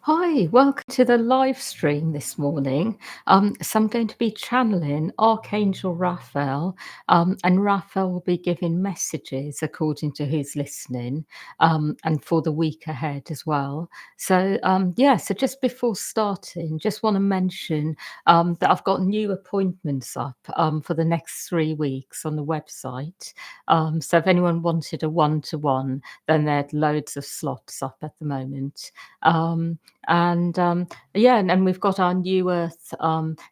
Hi, welcome to the live stream this morning. So I'm going to be channeling Archangel Raphael, and Raphael will be giving messages according to who's listening, and for the week ahead as well. So just before starting, just want to mention that I've got new appointments up for the next 3 weeks on the website. So if anyone wanted a one-to-one, then there's loads of slots up at the moment. Um, and we've got our New Earth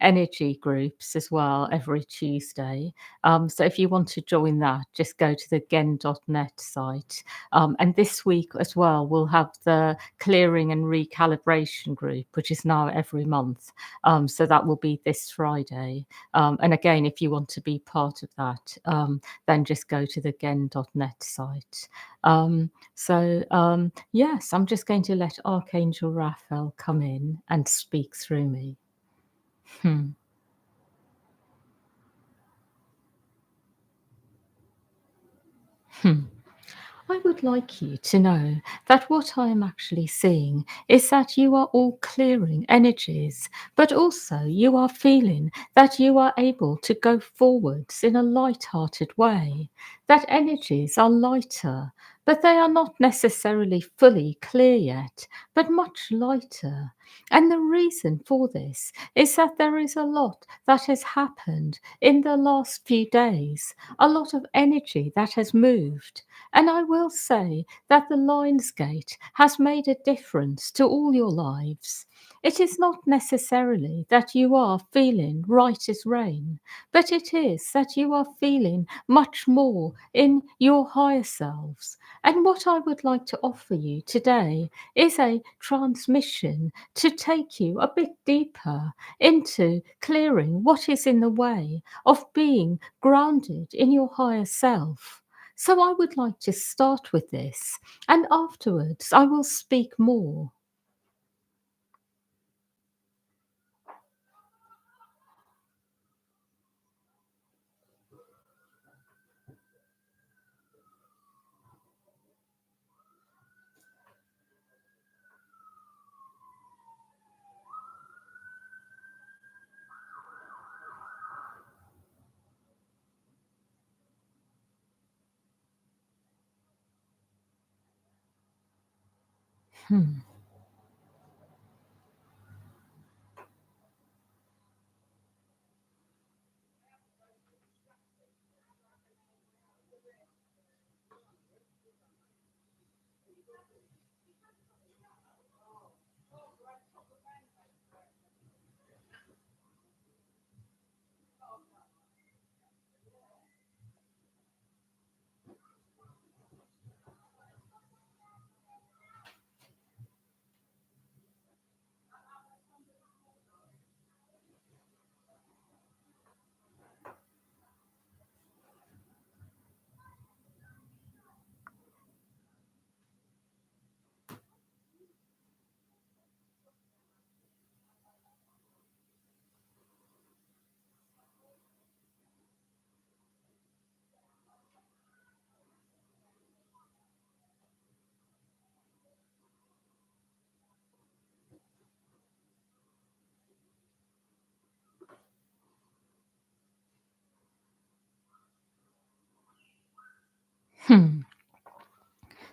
energy groups as well every Tuesday. So if you want to join that, just go to the gen.net site. And this week as well, we'll have the clearing and recalibration group, which is now every month. So that will be this Friday. And again, if you want to be part of that, then just go to the gen.net site. Yes, I'm just going to let Archangel Raphael come in and speak through me. Hmm. Hmm. I would like you to know that what I am actually seeing is that you are all clearing energies, but also you are feeling that you are able to go forwards in a light-hearted way. That energies are lighter, but they are not necessarily fully clear yet, but much lighter. And the reason for this is that there is a lot that has happened in the last few days, a lot of energy that has moved. And I will say that the Lions Gate has made a difference to all your lives. It is not necessarily that you are feeling right as rain, but it is that you are feeling much more in your higher selves. And what I would like to offer you today is a transmission to take you a bit deeper into clearing what is in the way of being grounded in your higher self. So I would like to start with this, and afterwards I will speak more. Hmm. Hmm.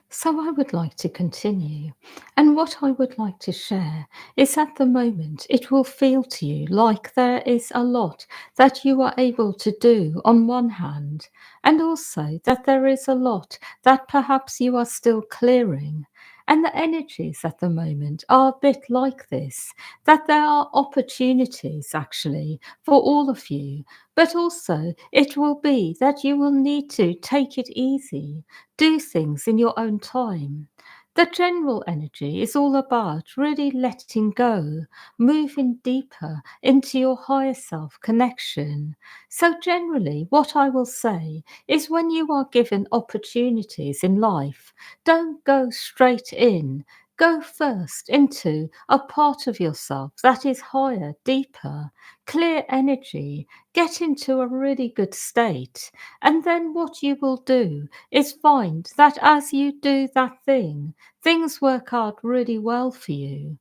So I would like to continue. And what I would like to share is at the moment it will feel to you like there is a lot that you are able to do on one hand, and also that there is a lot that perhaps you are still clearing. And the energies at the moment are a bit like this, that there are opportunities actually for all of you, but also it will be that you will need to take it easy, do things in your own time. The general energy is all about really letting go, moving deeper into your higher self connection. So, generally, what I will say is when you are given opportunities in life, don't go straight in. Go first into a part of yourself that is higher, deeper, clear energy. Get into a really good state. And then what you will do is find that as you do that thing, things work out really well for you.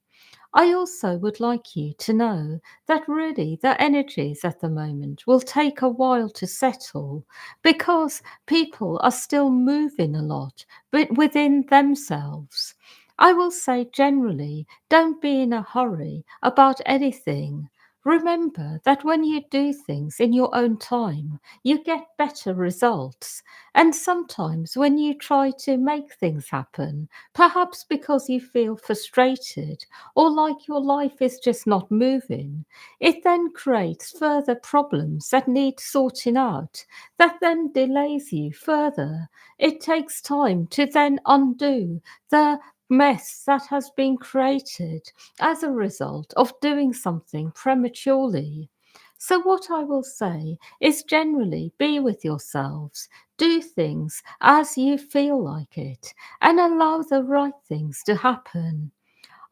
I also would like you to know that really the energies at the moment will take a while to settle because people are still moving a lot but within themselves. I will say generally, don't be in a hurry about anything. Remember that when you do things in your own time, you get better results. And sometimes when you try to make things happen, perhaps because you feel frustrated or like your life is just not moving, it then creates further problems that need sorting out, that then delays you further. It takes time to then undo the mess that has been created as a result of doing something prematurely. So, what I will say is generally be with yourselves, do things as you feel like it, and allow the right things to happen.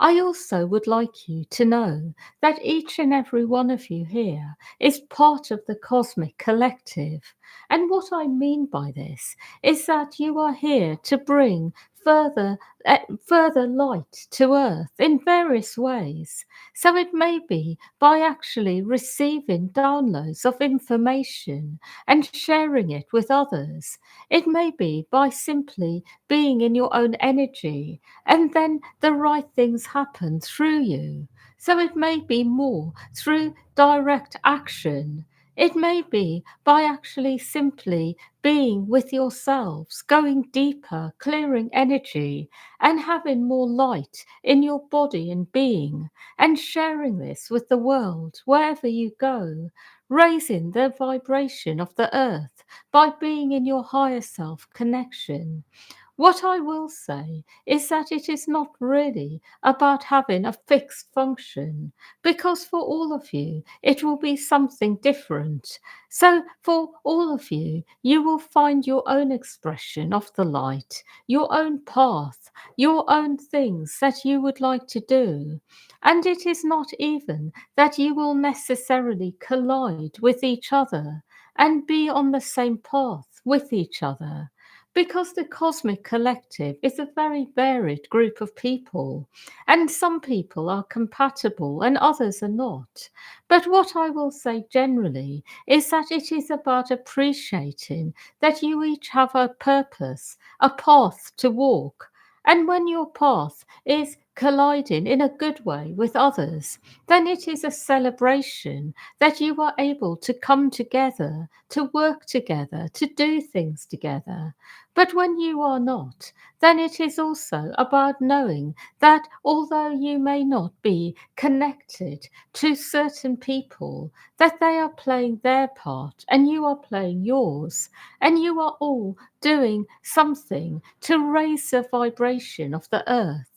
I also would like you to know that each and every one of you here is part of the cosmic collective. And what I mean by this is that you are here to bring further further light to earth in various ways. So it may be by actually receiving downloads of information and sharing it with others. It may be by simply being in your own energy, and then the right things happen through you. So it may be more through direct action. It may be by actually simply being with yourselves, going deeper, clearing energy, and having more light in your body and being, and sharing this with the world wherever you go, raising the vibration of the earth by being in your higher self connection. What I will say is that it is not really about having a fixed function, because for all of you, it will be something different. So, for all of you, you will find your own expression of the light, your own path, your own things that you would like to do. And it is not even that you will necessarily collide with each other and be on the same path with each other, because the cosmic collective is a very varied group of people, and some people are compatible and others are not. But what I will say generally is that it is about appreciating that you each have a purpose, a path to walk. And when your path is colliding in a good way with others, then it is a celebration that you are able to come together, to work together, to do things together. But when you are not, then it is also about knowing that although you may not be connected to certain people, that they are playing their part and you are playing yours, and you are all doing something to raise the vibration of the earth.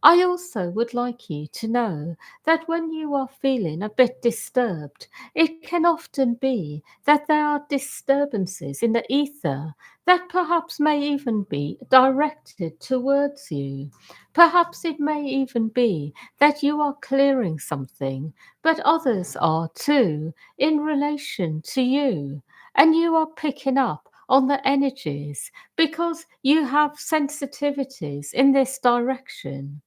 I also would like you to know that when you are feeling a bit disturbed, it can often be that there are disturbances in the ether that perhaps may even be directed towards you. Perhaps it may even be that you are clearing something, but others are too in relation to you, and you are picking up on the energies because you have sensitivities in this direction.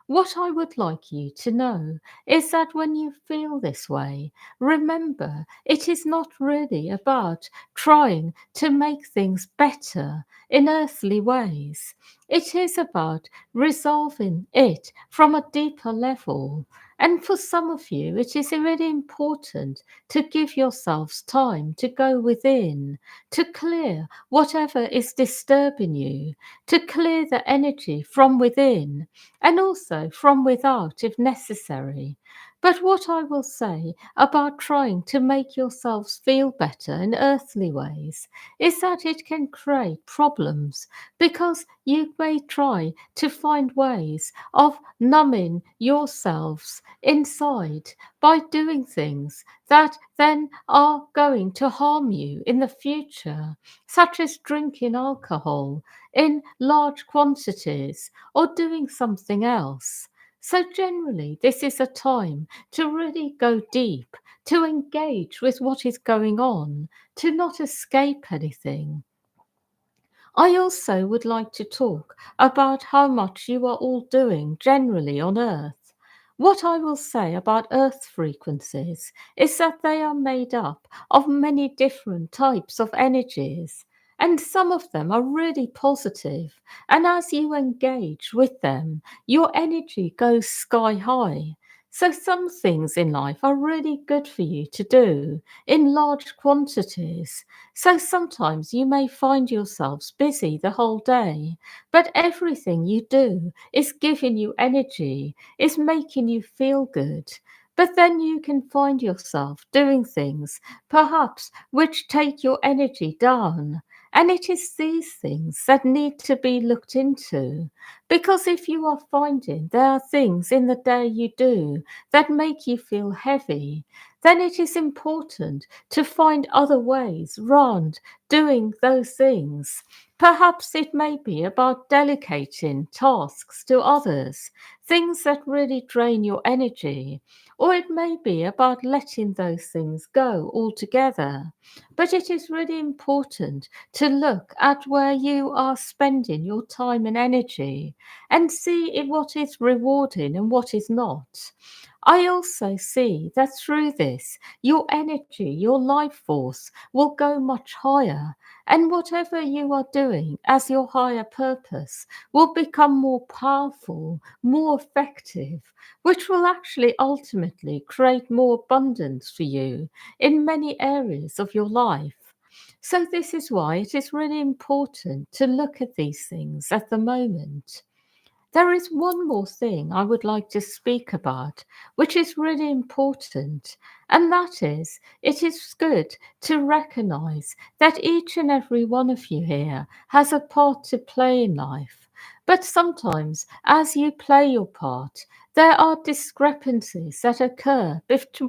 What I would like you to know is that when you feel this way, remember it is not really about trying to make things better in earthly ways. It is about resolving it from a deeper level. And for some of you, it is really important to give yourselves time to go within, to clear whatever is disturbing you, to clear the energy from within and also from without if necessary. But what I will say about trying to make yourselves feel better in earthly ways is that it can create problems, because you may try to find ways of numbing yourselves inside by doing things that then are going to harm you in the future, such as drinking alcohol in large quantities or doing something else. So, generally, this is a time to really go deep, to engage with what is going on, to not escape anything. I also would like to talk about how much you are all doing generally on Earth. What I will say about Earth frequencies is that they are made up of many different types of energies, and some of them are really positive. And as you engage with them, your energy goes sky high. So, some things in life are really good for you to do in large quantities. So, sometimes you may find yourselves busy the whole day, but everything you do is giving you energy, is making you feel good. But then you can find yourself doing things, perhaps, which take your energy down. And it is these things that need to be looked into. Because if you are finding there are things in the day you do that make you feel heavy, then it is important to find other ways round doing those things. Perhaps it may be about delegating tasks to others, things that really drain your energy, or it may be about letting those things go altogether. But it is really important to look at where you are spending your time and energy and see what is rewarding and what is not. I also see that through this, your energy, your life force will go much higher, and whatever you are doing as your higher purpose will become more powerful, more effective, which will actually ultimately create more abundance for you in many areas of your life. So, this is why it is really important to look at these things at the moment. There is one more thing I would like to speak about, which is really important, and that is it is good to recognize that each and every one of you here has a part to play in life. But sometimes, as you play your part, there are discrepancies that occur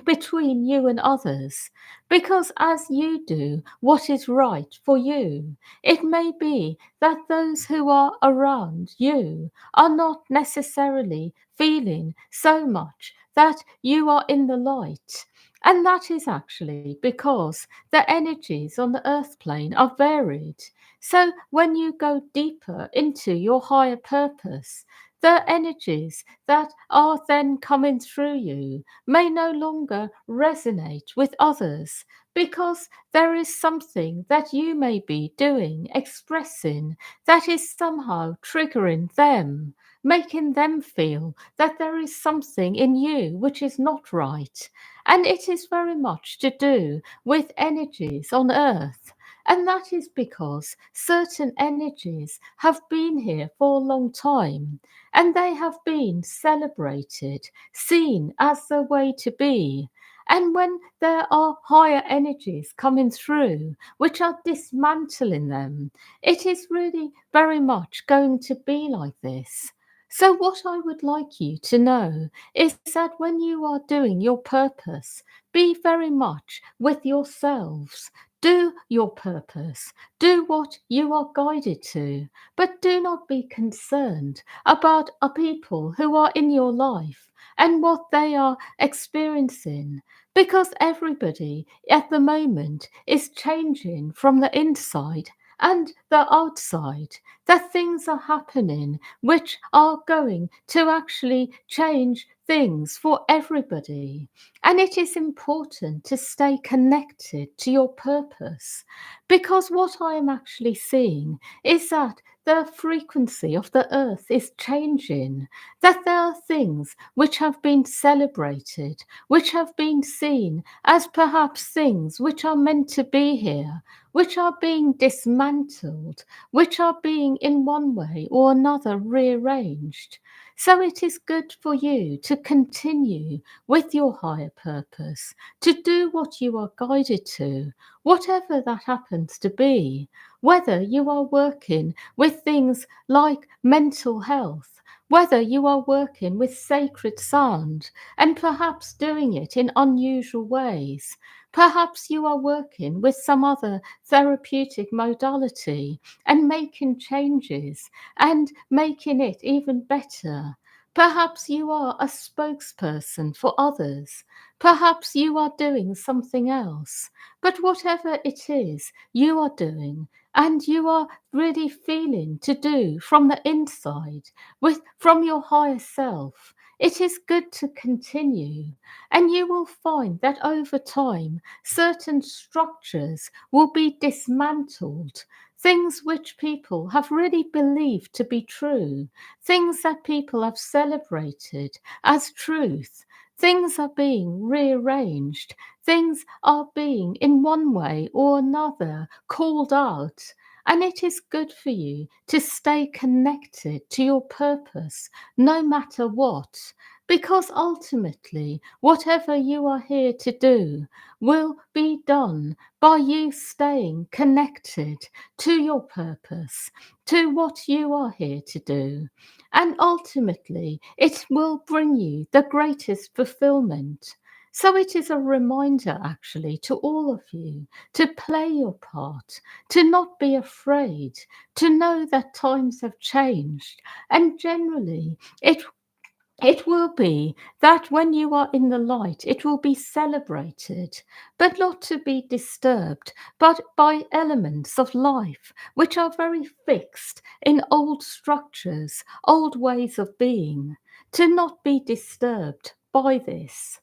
between you and others, because as you do what is right for you, it may be that those who are around you are not necessarily feeling so much that you are in the light. And that is actually because the energies on the earth plane are varied. So when you go deeper into your higher purpose, the energies that are then coming through you may no longer resonate with others, because there is something that you may be doing, expressing, that is somehow triggering them, making them feel that there is something in you which is not right. And it is very much to do with energies on earth. And that is because certain energies have been here for a long time, and they have been celebrated, seen as the way to be. And when there are higher energies coming through, which are dismantling them, it is really very much going to be like this. So, what I would like you to know is that when you are doing your purpose, be very much with yourselves. Do your purpose, do what you are guided to, but do not be concerned about people who are in your life and what they are experiencing, because everybody at the moment is changing from the inside and the outside, that things are happening which are going to actually change things for everybody. And it is important to stay connected to your purpose, because what I am actually seeing is that the frequency of the earth is changing, that there are things which have been celebrated, which have been seen as perhaps things which are meant to be here, which are being dismantled, which are being in one way or another rearranged. So it is good for you to continue with your higher purpose, to do what you are guided to, whatever that happens to be, whether you are working with things like mental health, whether you are working with sacred sound and perhaps doing it in unusual ways. Perhaps you are working with some other therapeutic modality and making changes and making it even better. Perhaps you are a spokesperson for others. Perhaps you are doing something else. But whatever it is you are doing, and you are really feeling to do from the inside with from your higher self, it is good to continue, and you will find that over time certain structures will be dismantled, things which people have really believed to be true, things that people have celebrated as truth. Things are being rearranged. Things are being, in one way or another, called out. And it is good for you to stay connected to your purpose, no matter what. Because ultimately, whatever you are here to do will be done by you staying connected to your purpose, to what you are here to do. And ultimately, it will bring you the greatest fulfillment. So it is a reminder, actually, to all of you to play your part, to not be afraid, to know that times have changed. And generally, it will be that when you are in the light, it will be celebrated, but not to be disturbed, but by elements of life which are very fixed in old structures, old ways of being, to not be disturbed by this.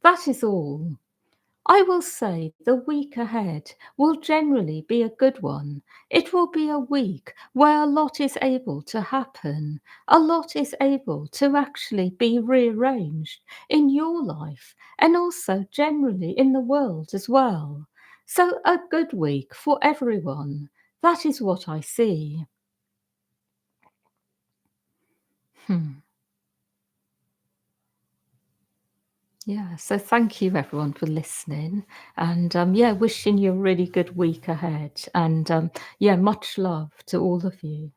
That is all. I will say the week ahead will generally be a good one. It will be a week where a lot is able to happen. A lot is able to actually be rearranged in your life and also generally in the world as well. So, a good week for everyone. That is what I see. Hmm. Yeah, so thank you everyone for listening, and yeah, wishing you a really good week ahead, and yeah, much love to all of you.